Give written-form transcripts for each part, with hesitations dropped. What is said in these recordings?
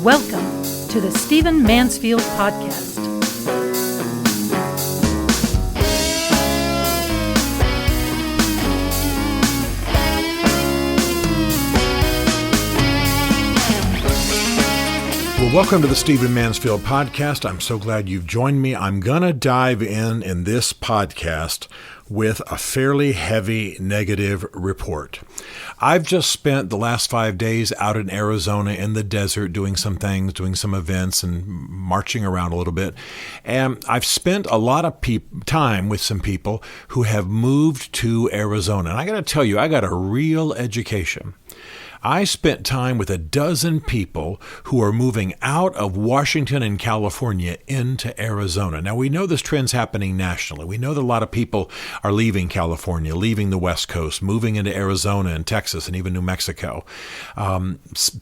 Welcome to the Stephen Mansfield Podcast. Well, welcome to the Stephen Mansfield Podcast. I'm so glad you've joined me. I'm going to dive in this podcast with a fairly heavy negative report. I've just spent the last 5 days out in Arizona in the desert doing some things, doing some events and marching around a little bit. And I've spent a lot of time with some people who have moved to Arizona. And I got to tell you, I got a real education. I spent time with a dozen people who are moving out of Washington and California into Arizona. Now, we know this trend's happening nationally. We know that a lot of people are leaving California, leaving the West Coast, moving into Arizona and Texas and even New Mexico.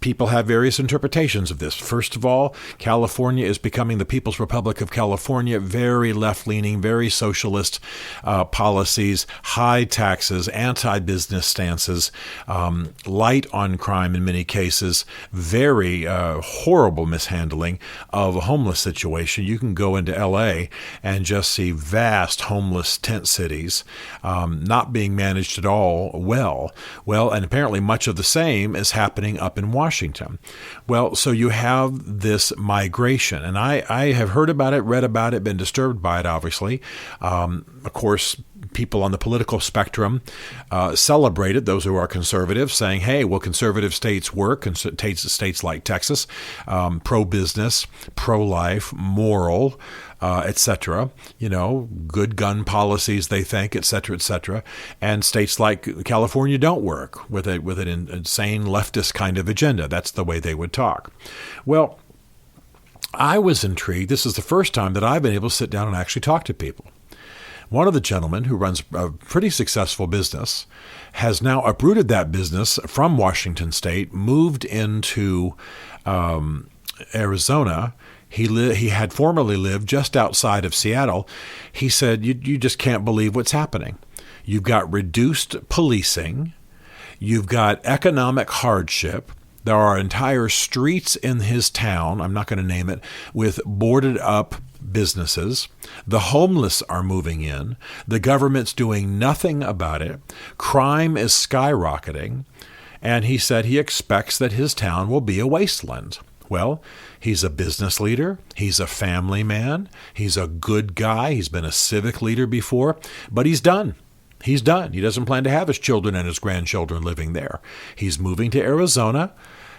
People have various interpretations of this. First of all, California is becoming the People's Republic of California, very left-leaning, very socialist policies, high taxes, anti-business stances, light on crime in many cases, very horrible mishandling of a homeless situation. You can go into LA and just see vast homeless tent cities not being managed at all well. Well, and apparently much of the same is happening up in Washington. Well, so you have this migration, and I have heard about it, read about it, been disturbed by it, obviously. Of course, people on the political spectrum celebrated, those who are conservative, saying, hey, well, conservative states work, states like Texas, pro-business, pro-life, moral, etc., good gun policies, they think, etc., etc. And states like California don't work with an insane leftist kind of agenda. That's the way they would talk. Well, I was intrigued. This is the first time that I've been able to sit down and actually talk to people. One of the gentlemen who runs a pretty successful business has now uprooted that business from Washington State, moved into Arizona. He had formerly lived just outside of Seattle. He said, you just can't believe what's happening. You've got reduced policing. You've got economic hardship. There are entire streets in his town, I'm not going to name it, with boarded up businesses. The homeless are moving in. The government's doing nothing about it. Crime is skyrocketing. And he said he expects that his town will be a wasteland. Well, he's a business leader. He's a family man. He's a good guy. He's been a civic leader before, but he's done. He's done. He doesn't plan to have his children and his grandchildren living there. He's moving to Arizona.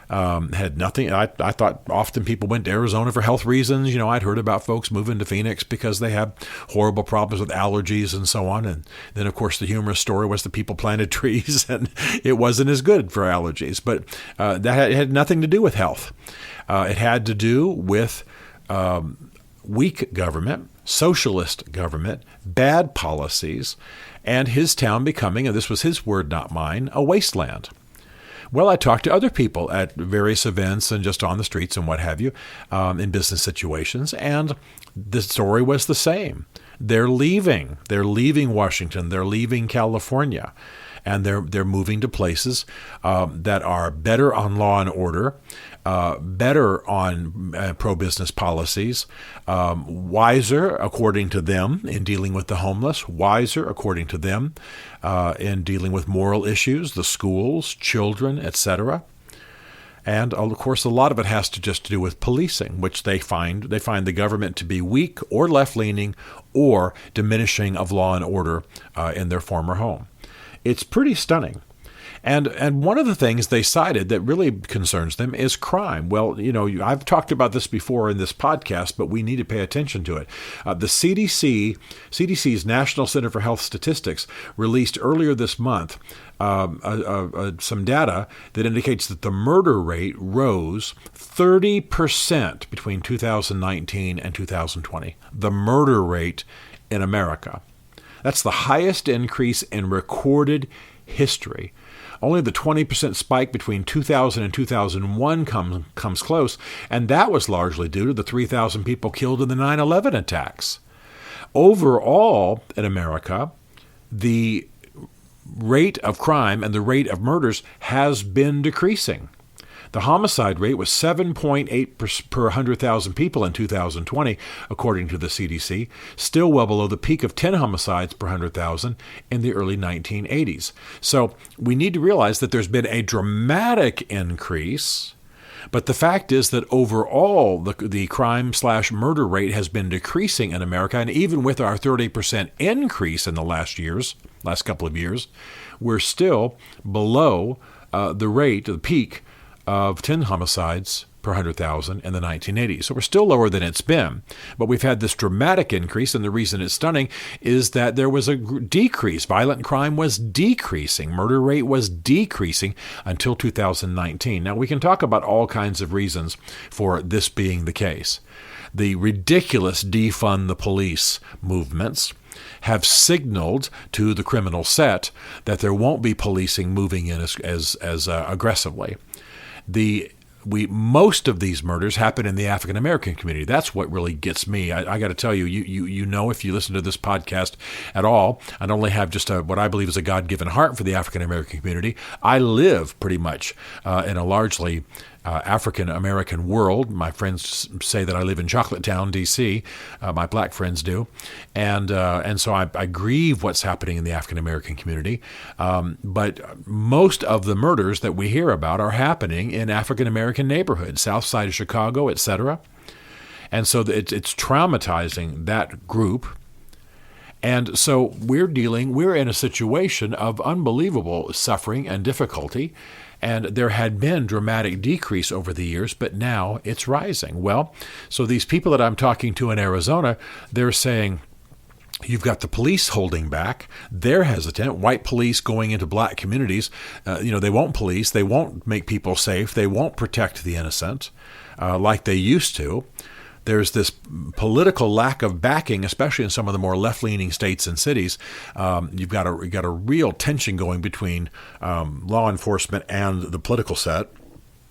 Had nothing. I thought often people went to Arizona for health reasons. I'd heard about folks moving to Phoenix because they have horrible problems with allergies and so on. And then, of course, the humorous story was the people planted trees and it wasn't as good for allergies. But that had nothing to do with health. It had to do with weak government, socialist government, bad policies, and his town becoming, and this was his word, not mine, a wasteland. Well, I talked to other people at various events and just on the streets and what have you, in business situations, and the story was the same. They're leaving. They're leaving Washington. They're leaving California, and they're moving to places that are better on law and order, better on pro-business policies, wiser, according to them, in dealing with the homeless, wiser, according to them, in dealing with moral issues, the schools, children, etc. And, of course, a lot of it has to just do with policing, which they find the government to be weak or left-leaning or diminishing of law and order in their former home. It's pretty stunning. And one of the things they cited that really concerns them is crime. Well, I've talked about this before in this podcast, but we need to pay attention to it. The CDC's National Center for Health Statistics released earlier this month some data that indicates that the murder rate rose 30% between 2019 and 2020. The murder rate in America. That's the highest increase in recorded history. Only the 20% spike between 2000 and 2001 comes close, and that was largely due to the 3,000 people killed in the 9/11 attacks. Overall, in America, the rate of crime and the rate of murders has been decreasing. The homicide rate was 7.8 per 100,000 people in 2020, according to the CDC, still well below the peak of 10 homicides per 100,000 in the early 1980s. So we need to realize that there's been a dramatic increase, but the fact is that overall the crime/murder rate has been decreasing in America, and even with our 30% increase in the last couple of years, we're still below the peak of 10 homicides per 100,000 in the 1980s. So we're still lower than it's been. But we've had this dramatic increase, and the reason it's stunning is that there was a decrease. Violent crime was decreasing. Murder rate was decreasing until 2019. Now, we can talk about all kinds of reasons for this being the case. The ridiculous defund the police movements have signaled to the criminal set that there won't be policing moving in as aggressively. Most of these murders happen in the African American community. That's what really gets me. I got to tell you, you know, if you listen to this podcast at all, I not only have just what I believe is a God-given heart for the African American community, I live pretty much in a largely African American world. My friends say that I live in Chocolate Town, D.C. My black friends do, and so I grieve what's happening in the African American community. But most of the murders that we hear about are happening in African American neighborhoods, south side of Chicago, etc. And so it's traumatizing that group. And so we're in a situation of unbelievable suffering and difficulty. And there had been dramatic decrease over the years, but now it's rising. Well, so these people that I'm talking to in Arizona, they're saying, you've got the police holding back. They're hesitant. White police going into black communities, they won't police. They won't make people safe. They won't protect the innocent like they used to. There's this political lack of backing, especially in some of the more left-leaning states and cities. You've got a real tension going between law enforcement and the political set,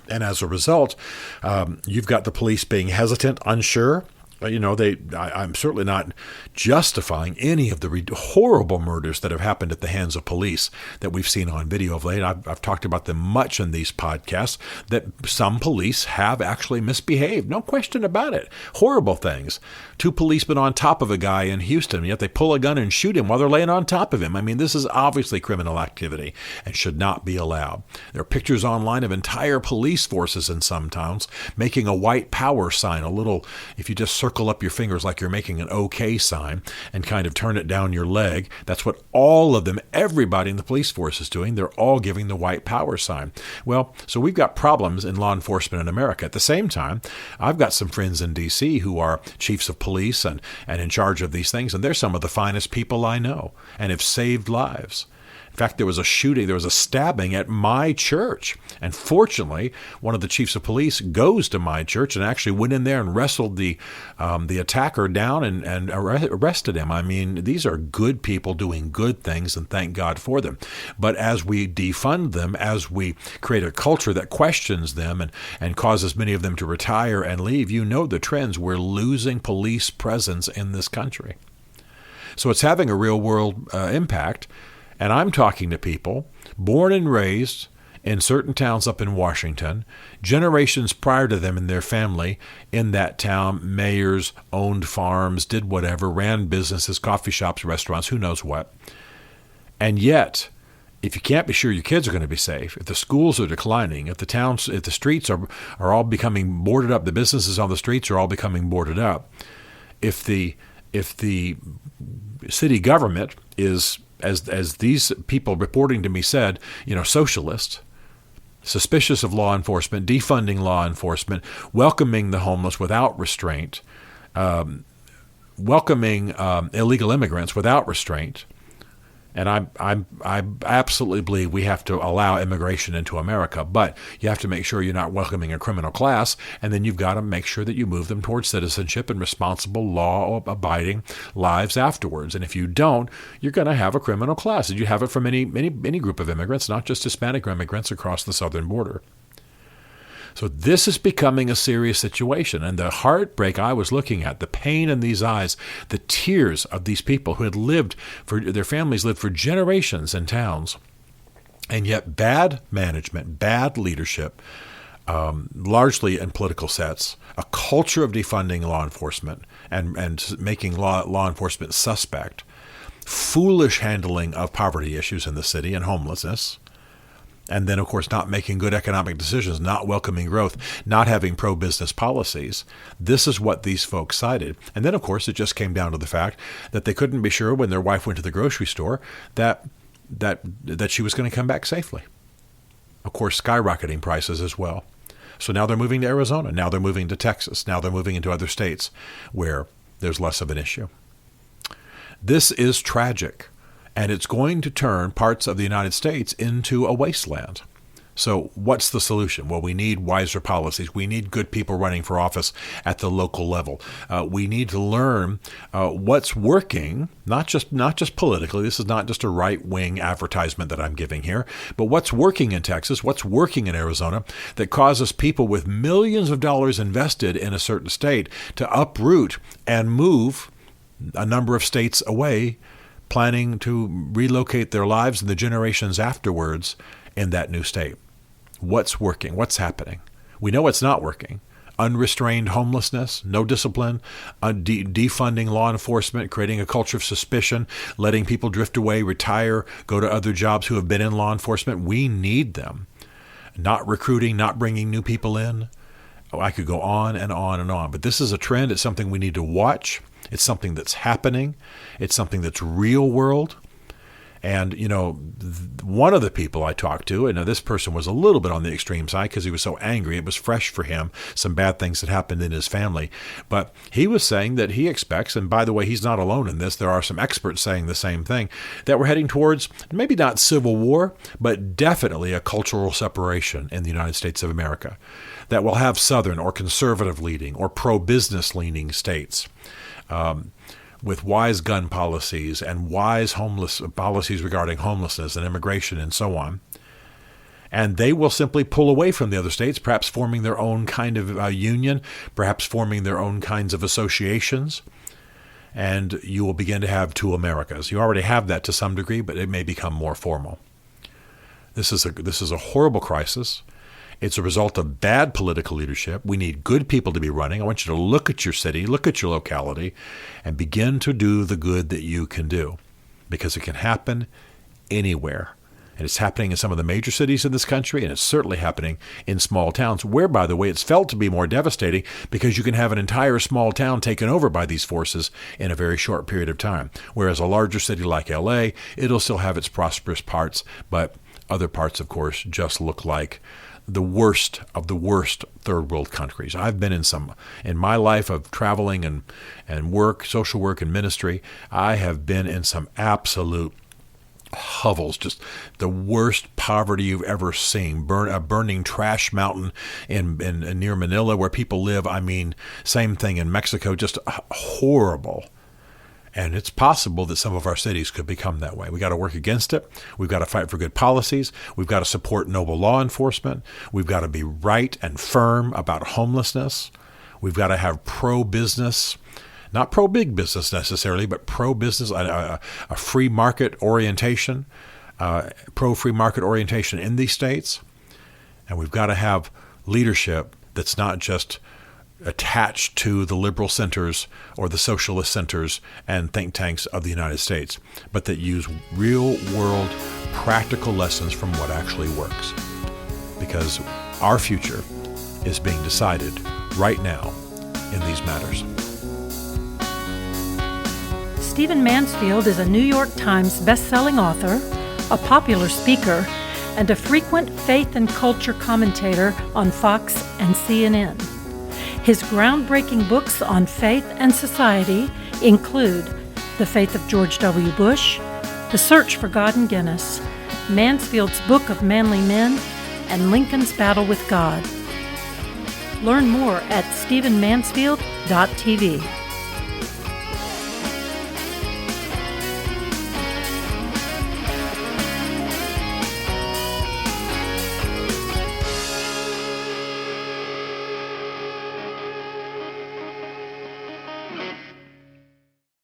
and as a result, you've got the police being hesitant, unsure. I'm certainly not justifying any of the horrible murders that have happened at the hands of police that we've seen on video of late. I've talked about them much in these podcasts, that some police have actually misbehaved. No question about it. Horrible things. 2 policemen on top of a guy in Houston, yet they pull a gun and shoot him while they're laying on top of him. I mean, this is obviously criminal activity and should not be allowed. There are pictures online of entire police forces in some towns making a white power sign, if you just circle up your fingers like you're making an OK sign and kind of turn it down your leg. That's what everybody in the police force is doing. They're all giving the white power sign. Well, so we've got problems in law enforcement in America. At the same time, I've got some friends in D.C. who are chiefs of police and in charge of these things, and they're some of the finest people I know and have saved lives. In fact, there was a stabbing at my church. And fortunately, one of the chiefs of police goes to my church and actually went in there and wrestled the attacker down and arrested him. I mean, these are good people doing good things, and thank God for them. But as we defund them, as we create a culture that questions them and causes many of them to retire and leave, you know the trends. We're losing police presence in this country. So it's having a real-world impact. And I'm talking to people born and raised in certain towns up in Washington, generations prior to them and their family in that town, mayors, owned farms, did whatever, ran businesses, coffee shops, restaurants, who knows what. And yet, if you can't be sure your kids are going to be safe, if the schools are declining, if the streets are all becoming boarded up, the businesses on the streets are all becoming boarded up, if the city government is, as these people reporting to me said, socialist, suspicious of law enforcement, defunding law enforcement, welcoming the homeless without restraint, welcoming illegal immigrants without restraint. And I absolutely believe we have to allow immigration into America, but you have to make sure you're not welcoming a criminal class, and then you've got to make sure that you move them towards citizenship and responsible, law-abiding lives afterwards. And if you don't, you're going to have a criminal class. And you have it from any group of immigrants, not just Hispanic immigrants across the southern border. So this is becoming a serious situation, and the heartbreak I was looking at, the pain in these eyes, the tears of these people who had their families lived for generations in towns, and yet bad management, bad leadership, largely in political sets, a culture of defunding law enforcement and making law enforcement suspect, foolish handling of poverty issues in the city and homelessness, and then, of course, not making good economic decisions, not welcoming growth, not having pro-business policies. This is what these folks cited. And then, of course, it just came down to the fact that they couldn't be sure when their wife went to the grocery store that she was going to come back safely. Of course, skyrocketing prices as well. So now they're moving to Arizona. Now they're moving to Texas. Now they're moving into other states where there's less of an issue. This is tragic. And it's going to turn parts of the United States into a wasteland. So what's the solution? Well, we need wiser policies. We need good people running for office at the local level. We need to learn what's working, not just politically. This is not just a right-wing advertisement that I'm giving here, but what's working in Texas, what's working in Arizona that causes people with millions of dollars invested in a certain state to uproot and move a number of states away, planning to relocate their lives and the generations afterwards in that new state. What's working? What's happening? We know it's not working. Unrestrained homelessness, no discipline, defunding law enforcement, creating a culture of suspicion, letting people drift away, retire, go to other jobs who have been in law enforcement. We need them. Not recruiting, not bringing new people in. I could go on and on and on. But this is a trend. It's something we need to watch. It's something that's happening. It's something that's real world. And, one of the people I talked to, and this person was a little bit on the extreme side because he was so angry. It was fresh for him, some bad things that happened in his family. But he was saying that he expects, and by the way, he's not alone in this, there are some experts saying the same thing, that we're heading towards maybe not civil war, but definitely a cultural separation in the United States of America, that will have Southern or conservative leaning or pro-business leaning states. With wise gun policies and wise policies regarding homelessness and immigration and so on. And they will simply pull away from the other states, perhaps forming their own kind of union, perhaps forming their own kinds of associations. And you will begin to have two Americas. You already have that to some degree, but it may become more formal. This is a horrible crisis. It's a result of bad political leadership. We need good people to be running. I want you to look at your city, look at your locality, and begin to do the good that you can do, because it can happen anywhere. And it's happening in some of the major cities in this country, and it's certainly happening in small towns, where, by the way, it's felt to be more devastating because you can have an entire small town taken over by these forces in a very short period of time. Whereas a larger city like LA, it'll still have its prosperous parts, but other parts, of course, just look like the worst of the worst third world countries. I've been in my life of traveling and work, social work and ministry, I have been in some absolute hovels, just the worst poverty you've ever seen. A burning trash mountain in near Manila where people live. I mean, same thing in Mexico, just horrible. And it's possible that some of our cities could become that way. We got to work against it. We've got to fight for good policies. We've got to support noble law enforcement. We've got to be right and firm about homelessness. We've got to have pro-business, not pro-big business necessarily, but pro-business, a free market orientation, pro-free market orientation in these states. And we've got to have leadership that's not just attached to the liberal centers or the socialist centers and think tanks of the United States, but that use real-world practical lessons from what actually works. Because our future is being decided right now in these matters. Stephen Mansfield is a New York Times best-selling author, a popular speaker, and a frequent faith and culture commentator on Fox and CNN. His groundbreaking books on faith and society include The Faith of George W. Bush, The Search for God in Guinness, Mansfield's Book of Manly Men, and Lincoln's Battle with God. Learn more at stephenmansfield.tv.